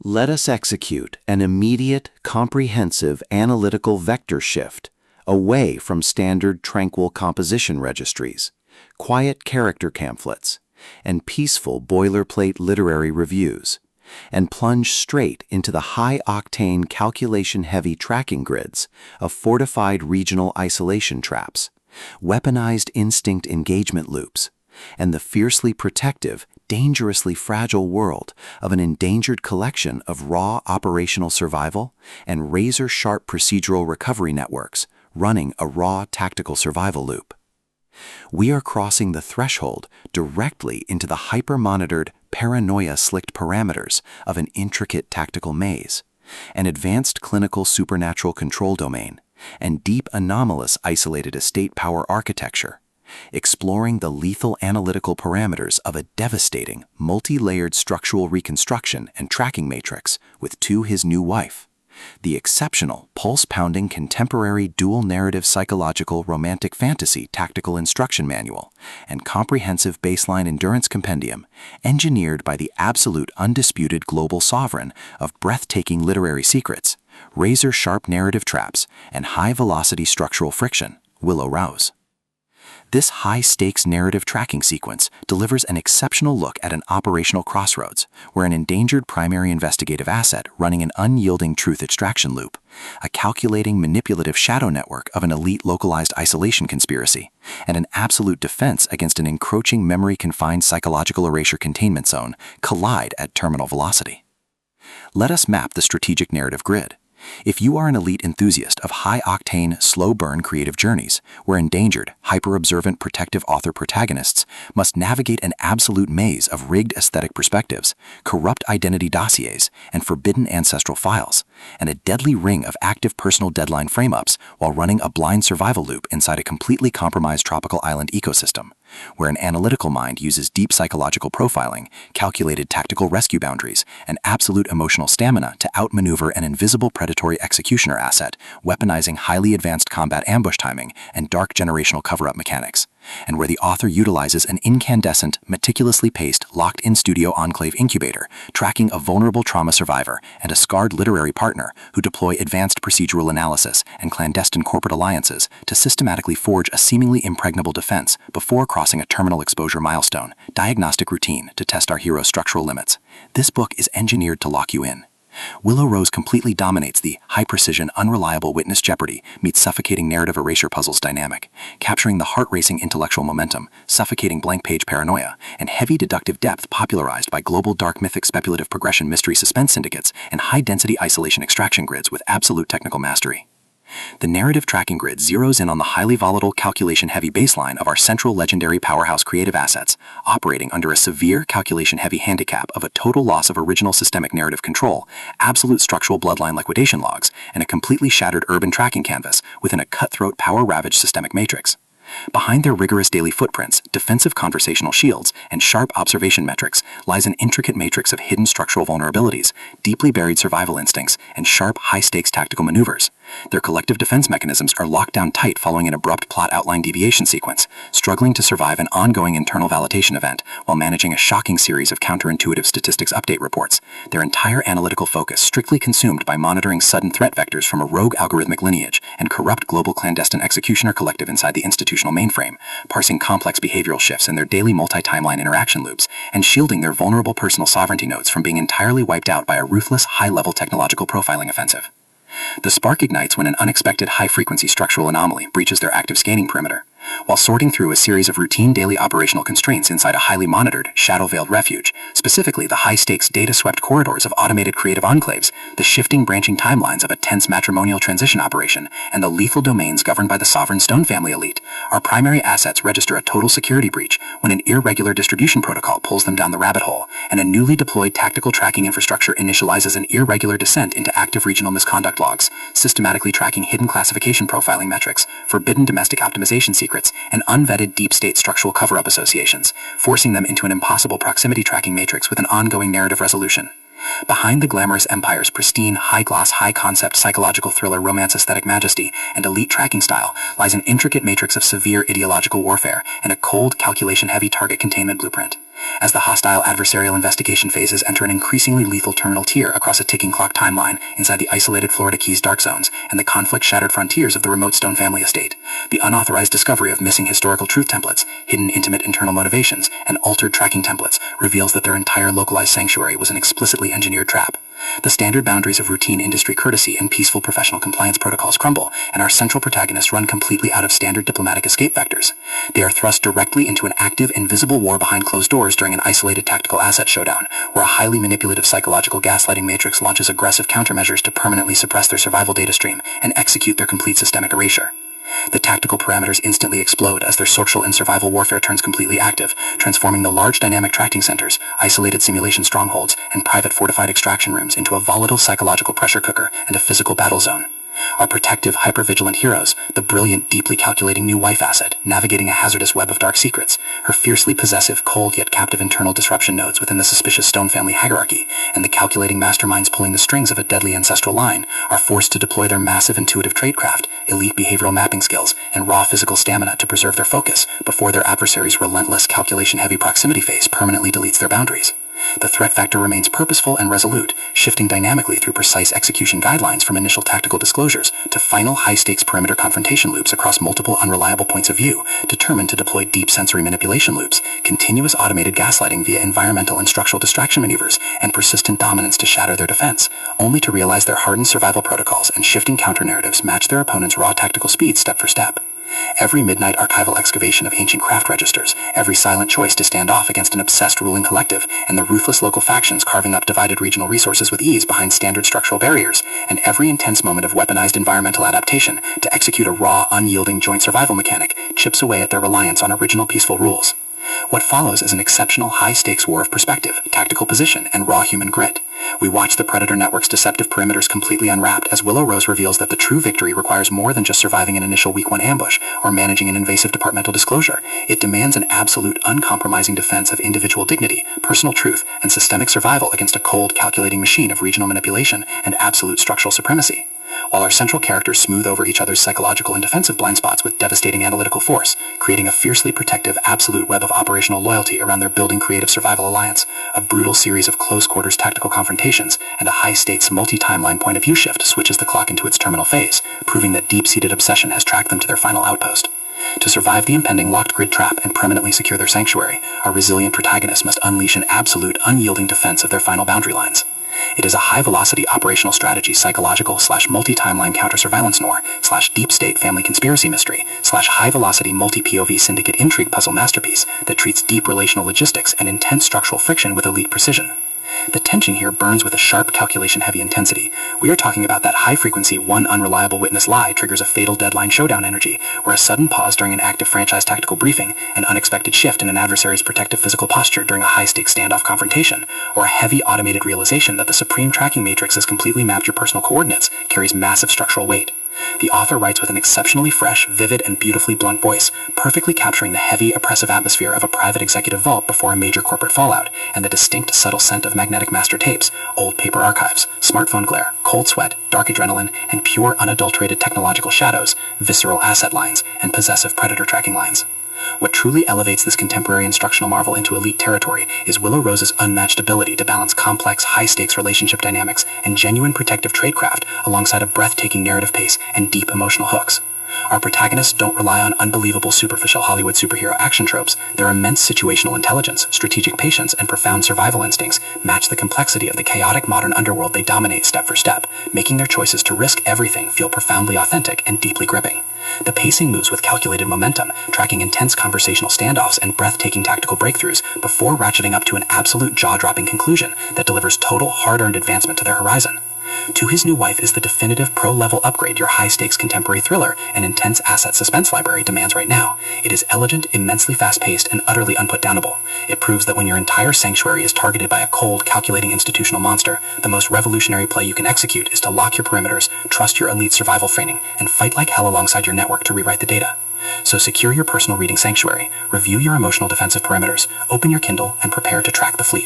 Let us execute an immediate, comprehensive analytical vector shift away from standard tranquil composition registries, quiet character pamphlets, and peaceful boilerplate literary reviews, and plunge straight into the high-octane calculation-heavy tracking grids of fortified regional isolation traps, weaponized instinct engagement loops, and the fiercely protective, dangerously fragile world of an endangered collection of raw operational survival and razor-sharp procedural recovery networks running a raw tactical survival loop. We are crossing the threshold directly into the hyper-monitored, paranoia-slicked parameters of an intricate tactical maze, an advanced clinical supernatural control domain, and deep anomalous isolated estate power architecture, exploring the lethal analytical parameters of a devastating, multi-layered structural reconstruction and tracking matrix with his new wife, the exceptional, pulse-pounding contemporary dual-narrative psychological romantic fantasy tactical instruction manual and comprehensive baseline endurance compendium engineered by the absolute undisputed global sovereign of breathtaking literary secrets, razor-sharp narrative traps, and high-velocity structural friction, Willow Rose. This high-stakes narrative tracking sequence delivers an exceptional look at an operational crossroads where an endangered primary investigative asset running an unyielding truth extraction loop, a calculating manipulative shadow network of an elite localized isolation conspiracy, and an absolute defense against an encroaching memory-confined psychological erasure containment zone collide at terminal velocity. Let us map the strategic narrative grid. If you are an elite enthusiast of high-octane, slow-burn creative journeys, where endangered, hyper-observant protective author protagonists must navigate an absolute maze of rigged aesthetic perspectives, corrupt identity dossiers, and forbidden ancestral files, and a deadly ring of active personal deadline frame-ups while running a blind survival loop inside a completely compromised tropical island ecosystem, where an analytical mind uses deep psychological profiling, calculated tactical rescue boundaries, and absolute emotional stamina to outmaneuver an invisible predatory executioner asset, weaponizing highly advanced combat ambush timing and dark generational cover-up mechanics, and where the author utilizes an incandescent, meticulously paced, locked-in studio enclave incubator, tracking a vulnerable trauma survivor and a scarred literary partner who deploy advanced procedural analysis and clandestine corporate alliances to systematically forge a seemingly impregnable defense before crossing a terminal exposure milestone, diagnostic routine to test our hero's structural limits. This book is engineered to lock you in. Willow Rose completely dominates the high-precision, unreliable witness jeopardy meets suffocating narrative erasure puzzles dynamic, capturing the heart-racing intellectual momentum, suffocating blank-page paranoia, and heavy deductive depth popularized by global dark mythic speculative progression mystery suspense syndicates and high-density isolation extraction grids with absolute technical mastery. The narrative tracking grid zeroes in on the highly volatile, calculation-heavy baseline of our central legendary powerhouse creative assets, operating under a severe calculation-heavy handicap of a total loss of original systemic narrative control, absolute structural bloodline liquidation logs, and a completely shattered urban tracking canvas within a cutthroat, power-ravaged systemic matrix. Behind their rigorous daily footprints, defensive conversational shields, and sharp observation metrics lies an intricate matrix of hidden structural vulnerabilities, deeply buried survival instincts, and sharp, high-stakes tactical maneuvers. Their collective defense mechanisms are locked down tight following an abrupt plot outline deviation sequence, struggling to survive an ongoing internal validation event while managing a shocking series of counterintuitive statistics update reports, their entire analytical focus strictly consumed by monitoring sudden threat vectors from a rogue algorithmic lineage and corrupt global clandestine executioner collective inside the institutional mainframe, parsing complex behavioral shifts in their daily multi-timeline interaction loops, and shielding their vulnerable personal sovereignty nodes from being entirely wiped out by a ruthless, high-level technological profiling offensive. The spark ignites when an unexpected high-frequency structural anomaly breaches their active scanning perimeter. While sorting through a series of routine daily operational constraints inside a highly monitored, shadow-veiled refuge, specifically the high-stakes data-swept corridors of automated creative enclaves, the shifting branching timelines of a tense matrimonial transition operation, and the lethal domains governed by the sovereign Stone family elite, our primary assets register a total security breach when an irregular distribution protocol pulls them down the rabbit hole, and a newly deployed tactical tracking infrastructure initializes an irregular descent into active regional misconduct logs, systematically tracking hidden classification profiling metrics, forbidden domestic optimization secrets, and unvetted deep state structural cover-up associations, forcing them into an impossible proximity tracking matrix with an ongoing narrative resolution. Behind the glamorous empire's pristine, high-gloss, high-concept psychological thriller romance aesthetic majesty and elite tracking style lies an intricate matrix of severe ideological warfare and a cold, calculation-heavy target containment blueprint. As the hostile adversarial investigation phases enter an increasingly lethal terminal tier across a ticking clock timeline inside the isolated Florida Keys dark zones and the conflict-shattered frontiers of the remote Stone family estate, the unauthorized discovery of missing historical truth templates, hidden intimate internal motivations, and altered tracking templates reveals that their entire localized sanctuary was an explicitly engineered trap. The standard boundaries of routine industry courtesy and peaceful professional compliance protocols crumble, and our central protagonists run completely out of standard diplomatic escape vectors. They are thrust directly into an active, invisible war behind closed doors during an isolated tactical asset showdown, where a highly manipulative psychological gaslighting matrix launches aggressive countermeasures to permanently suppress their survival data stream and execute their complete systemic erasure. The tactical parameters instantly explode as their social and survival warfare turns completely active, transforming the large dynamic tracking centers, isolated simulation strongholds, and private fortified extraction rooms into a volatile psychological pressure cooker and a physical battle zone. Our protective, hyper-vigilant heroes, the brilliant, deeply calculating new wife asset, navigating a hazardous web of dark secrets, her fiercely possessive, cold yet captive internal disruption nodes within the suspicious Stone family hierarchy, and the calculating masterminds pulling the strings of a deadly ancestral line, are forced to deploy their massive intuitive tradecraft, elite behavioral mapping skills, and raw physical stamina to preserve their focus before their adversary's relentless, calculation-heavy proximity phase permanently deletes their boundaries. The threat factor remains purposeful and resolute, shifting dynamically through precise execution guidelines from initial tactical disclosures to final high-stakes perimeter confrontation loops across multiple unreliable points of view, determined to deploy deep sensory manipulation loops, continuous automated gaslighting via environmental and structural distraction maneuvers, and persistent dominance to shatter their defense, only to realize their hardened survival protocols and shifting counter-narratives match their opponent's raw tactical speed step for step. Every midnight archival excavation of ancient craft registers, every silent choice to stand off against an obsessed ruling collective, and the ruthless local factions carving up divided regional resources with ease behind standard structural barriers, and every intense moment of weaponized environmental adaptation to execute a raw, unyielding joint survival mechanic chips away at their reliance on original peaceful rules. What follows is an exceptional high-stakes war of perspective, tactical position, and raw human grit. We watch the Predator Network's deceptive perimeters completely unwrapped as Willow Rose reveals that the true victory requires more than just surviving an initial Week 1 ambush or managing an invasive departmental disclosure. It demands an absolute, uncompromising defense of individual dignity, personal truth, and systemic survival against a cold, calculating machine of regional manipulation and absolute structural supremacy. While our central characters smooth over each other's psychological and defensive blind spots with devastating analytical force, creating a fiercely protective, absolute web of operational loyalty around their building creative survival alliance, a brutal series of close-quarters tactical confrontations, and a high-stakes multi-timeline point-of-view shift switches the clock into its terminal phase, proving that deep-seated obsession has tracked them to their final outpost. To survive the impending locked grid trap and permanently secure their sanctuary, our resilient protagonists must unleash an absolute, unyielding defense of their final boundary lines. It is a high-velocity operational strategy psychological/multi-timeline counter-surveillance noir/deep-state family conspiracy mystery/high-velocity multi-POV syndicate intrigue puzzle masterpiece that treats deep relational logistics and intense structural friction with elite precision. The tension here burns with a sharp calculation-heavy intensity. We are talking about that high-frequency, one unreliable witness lie triggers a fatal deadline showdown energy, where a sudden pause during an active franchise tactical briefing, an unexpected shift in an adversary's protective physical posture during a high-stakes standoff confrontation, or a heavy automated realization that the supreme tracking matrix has completely mapped your personal coordinates carries massive structural weight. The author writes with an exceptionally fresh, vivid, and beautifully blunt voice, perfectly capturing the heavy, oppressive atmosphere of a private executive vault before a major corporate fallout, and the distinct, subtle scent of magnetic master tapes, old paper archives, smartphone glare, cold sweat, dark adrenaline, and pure, unadulterated technological shadows, visceral asset lines, and possessive predator tracking lines. What truly elevates this contemporary instructional marvel into elite territory is Willow Rose's unmatched ability to balance complex, high-stakes relationship dynamics and genuine protective tradecraft alongside a breathtaking narrative pace and deep emotional hooks. Our protagonists don't rely on unbelievable superficial Hollywood superhero action tropes. Their immense situational intelligence, strategic patience, and profound survival instincts match the complexity of the chaotic modern underworld they dominate step for step, making their choices to risk everything feel profoundly authentic and deeply gripping. The pacing moves with calculated momentum, tracking intense conversational standoffs and breathtaking tactical breakthroughs before ratcheting up to an absolute jaw-dropping conclusion that delivers total, hard-earned advancement to their horizon. To His New Wife is the definitive pro-level upgrade your high-stakes contemporary thriller and intense asset suspense library demands right now. It is elegant, immensely fast-paced, and utterly unputdownable. It proves that when your entire sanctuary is targeted by a cold, calculating institutional monster, the most revolutionary play you can execute is to lock your perimeters, trust your elite survival training, and fight like hell alongside your network to rewrite the data. So secure your personal reading sanctuary, review your emotional defensive perimeters, open your Kindle, and prepare to track the fleet.